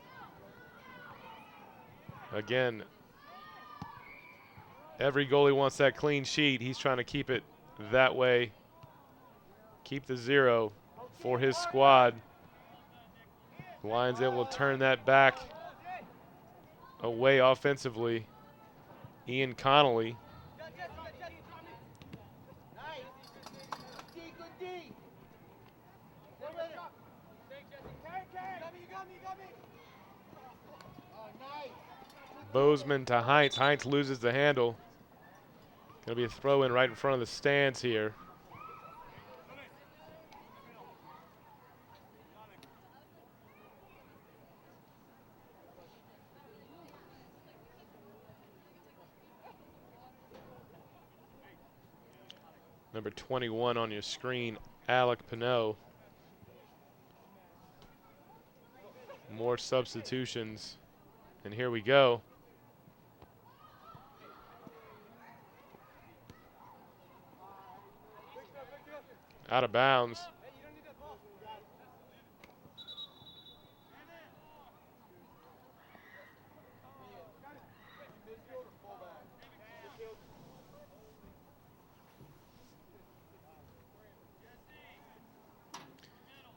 Again, every goalie wants that clean sheet. He's trying to keep it that way. Keep the 0 for his squad. Lions able to turn that back away offensively. Ian Connolly. Bozeman to Heinz. Heinz loses the handle. Going to be a throw in right in front of the stands here. Number 21 on your screen, Alec Pinot. More substitutions, and here we go. Out of bounds.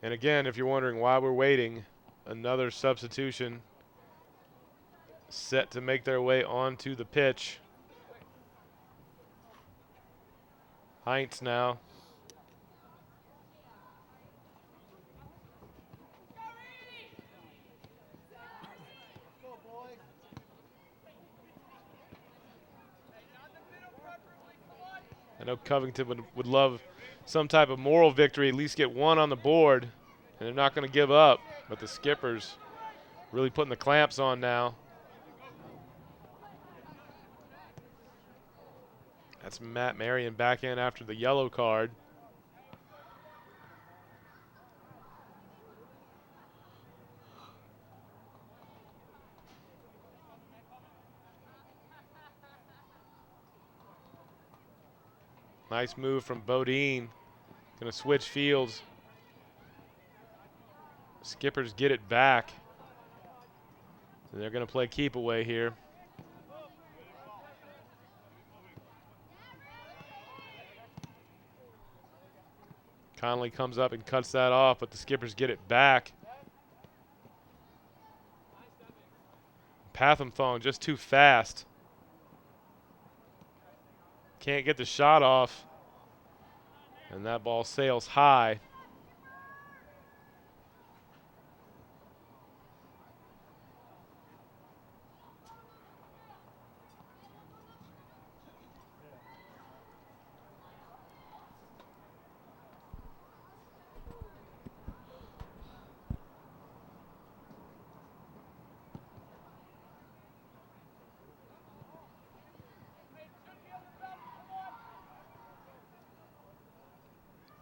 And again, if you're wondering why we're waiting, another substitution set to make their way onto the pitch. Heinz now. I know Covington would love some type of moral victory, at least get one on the board, and they're not going to give up. But the Skippers really putting the clamps on now. That's Matt Marion back in after the yellow card. Nice move from Bodine. Going to switch fields. Skippers get it back. And they're going to play keep away here. Connolly comes up and cuts that off, but the Skippers get it back. Pathamthong just too fast. Can't get the shot off. And that ball sails high.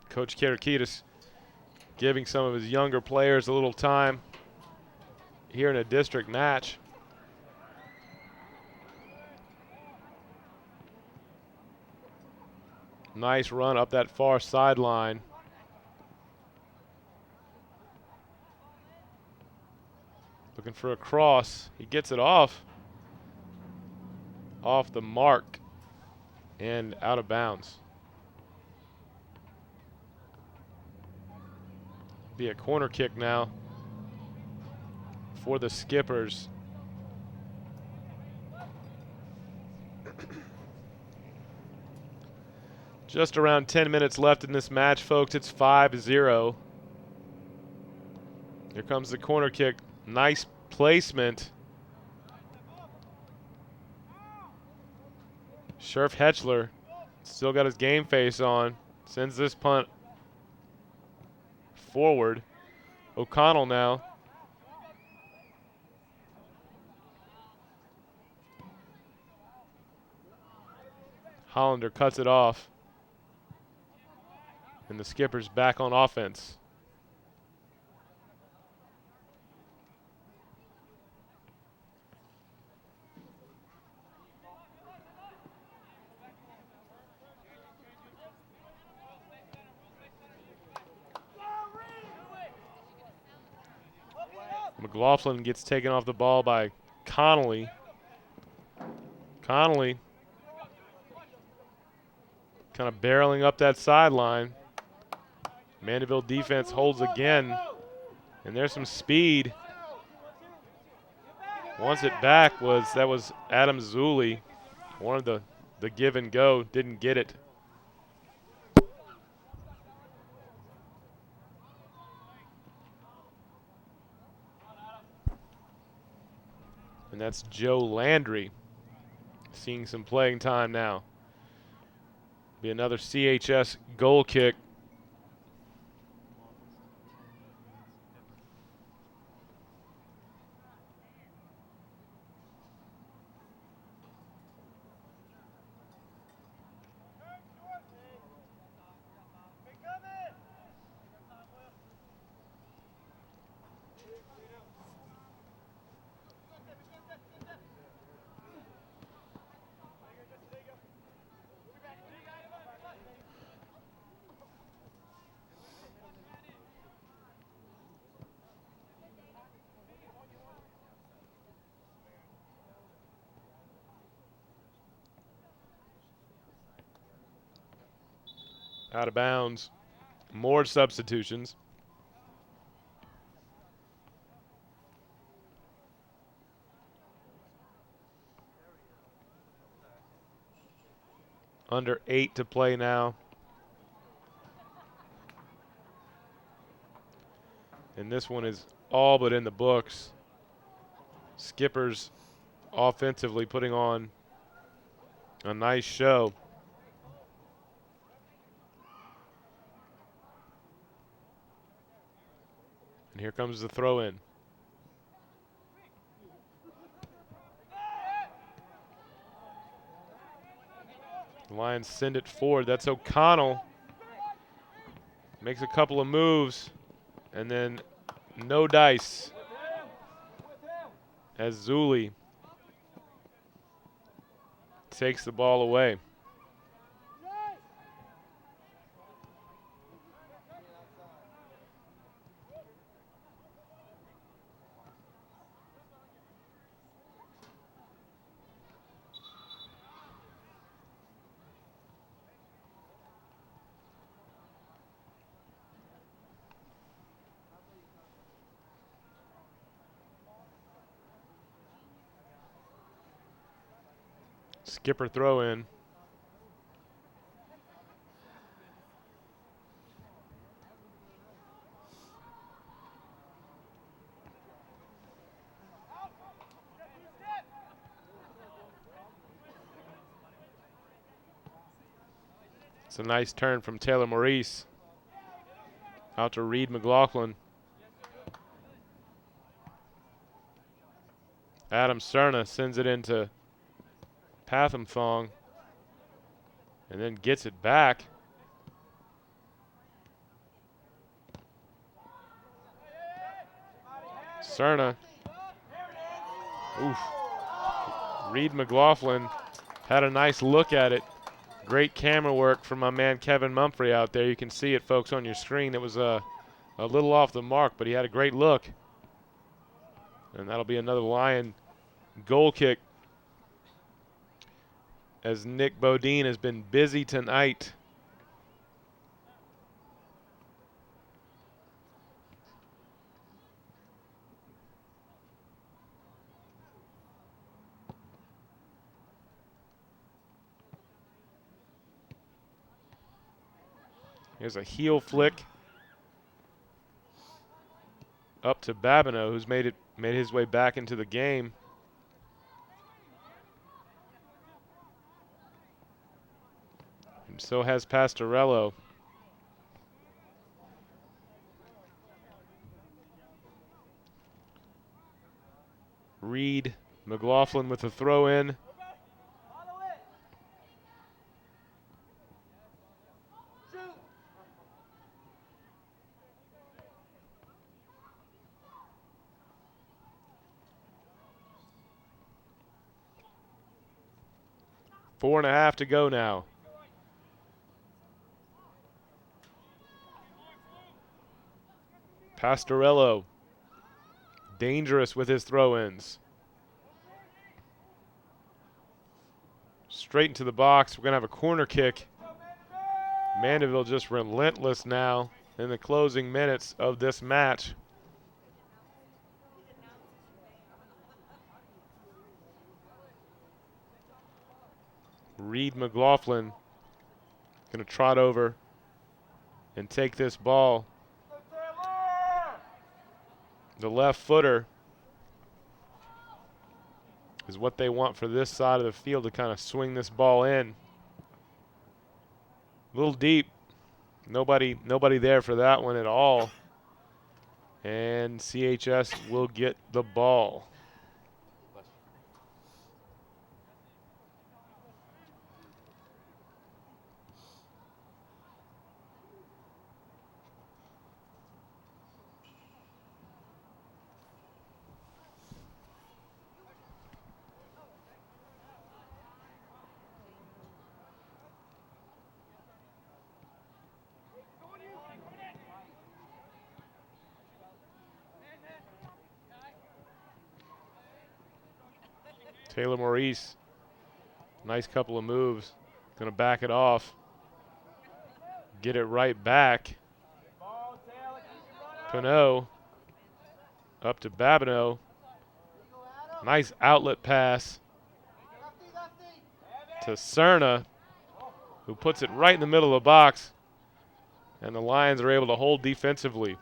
Coach Karakitis giving some of his younger players a little time here in a district match. Nice run up that far sideline. Looking for a cross. He gets it off the mark and out of bounds. Be a corner kick now for the Skippers. Just around 10 minutes left in this match, folks. It's 5-0. Here comes the corner kick. Nice placement. Scherf Hetchler still got his game face on. Sends this punt forward. O'Connell now. Hollander cuts it off. And the Skippers back on offense. McLaughlin gets taken off the ball by Connolly. Connolly kind of barreling up that sideline. Mandeville defense holds again, and there's some speed. Once it back that was Adam Zulli. Wanted the give and go, didn't get it. And that's Joe Landry seeing some playing time now. Be another CHS goal kick. Out of bounds. More substitutions. Under 8 to play now. And this one is all but in the books. Skippers offensively putting on a nice show. And here comes the throw in. The Lions send it forward. That's O'Connell. Makes a couple of moves. And then no dice. As Zulli takes the ball away. Skipper throw in. It's a nice turn from Taylor Maurice. Out to Reed McLaughlin. Adam Cerna sends it into Pathamthong and then gets it back. Cerna. Oof. Reed McLaughlin had a nice look at it. Great camera work from my man Kevin Mumphrey out there. You can see it, folks, on your screen. It was a little off the mark, but he had a great look. And that'll be another Lion goal kick, as Nick Bodine has been busy tonight. Here's a heel flick up to Babineau, who's made his way back into the game. And so has Pastorello. Reed McLaughlin with a throw in. Four and a half to go now. Pastorello, dangerous with his throw-ins. Straight into the box. We're going to have a corner kick. Mandeville just relentless now in the closing minutes of this match. Reed McLaughlin going to trot over and take this ball. The left footer is what they want for this side of the field to kind of swing this ball in. A little deep. Nobody there for that one at all. And CHS will get the ball. Taylor Maurice, nice couple of moves. Going to back it off. Get it right back. Pinot up to Babineau. Nice outlet pass to Cerna, who puts it right in the middle of the box. And the Lions are able to hold defensively.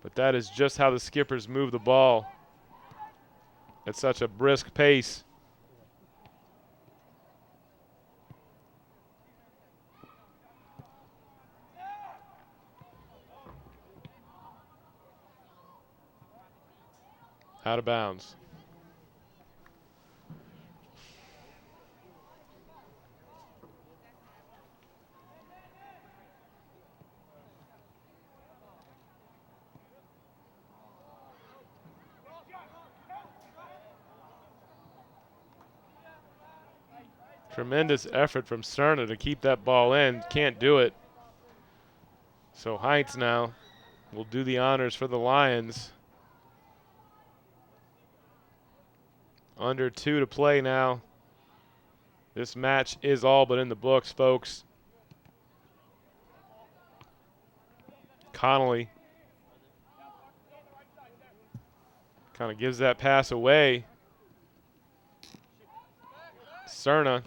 But that is just how the Skippers move the ball at such a brisk pace. Out of bounds. Tremendous effort from Cerna to keep that ball in. Can't do it. So Heinz now will do the honors for the Lions. Under 2 to play now. This match is all but in the books, folks. Connolly kind of gives that pass away. Cerna.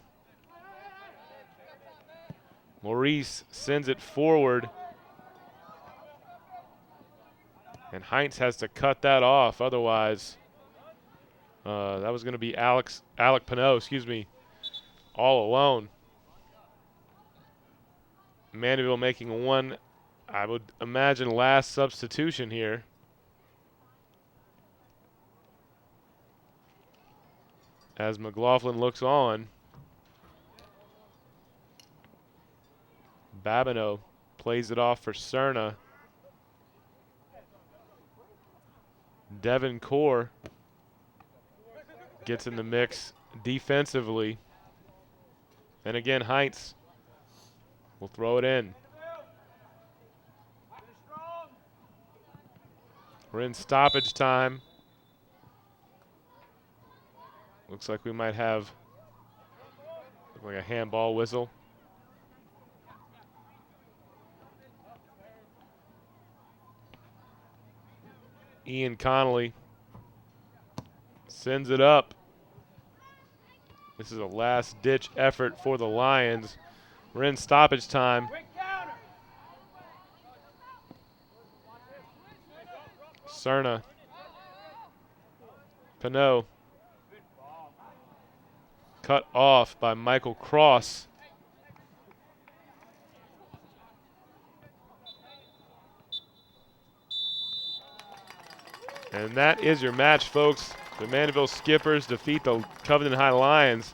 Maurice sends it forward. And Heinz has to cut that off. Otherwise, that was going to be Alec Pinot, all alone. Mandeville making one, I would imagine, last substitution here. As McLaughlin looks on. Babineau plays it off for Cerna. Devin Core gets in the mix defensively. And again, Heinz will throw it in. We're in stoppage time. Looks like we might have like a handball whistle. Ian Connolly sends it up. This is a last-ditch effort for the Lions. We're in stoppage time. Cerna. Pinot. Cut off by Michael Cross. And that is your match, folks. The Mandeville Skippers defeat the Covington High Lions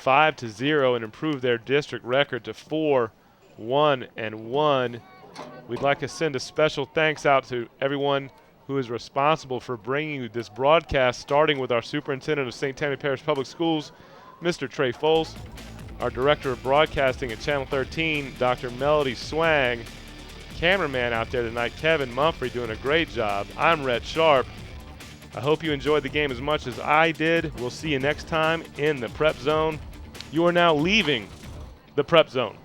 5-0 and improve their district record to 4-1-1. We'd like to send a special thanks out to everyone who is responsible for bringing you this broadcast, starting with our superintendent of St. Tammany Parish Public Schools, Mr. Trey Foles, our director of broadcasting at Channel 13, Dr. Melody Swang, cameraman out there tonight, Kevin Mumphrey, doing a great job. I'm Rhett Sharp. I hope you enjoyed the game as much as I did. We'll see you next time in the Prep Zone. You are now leaving the Prep Zone.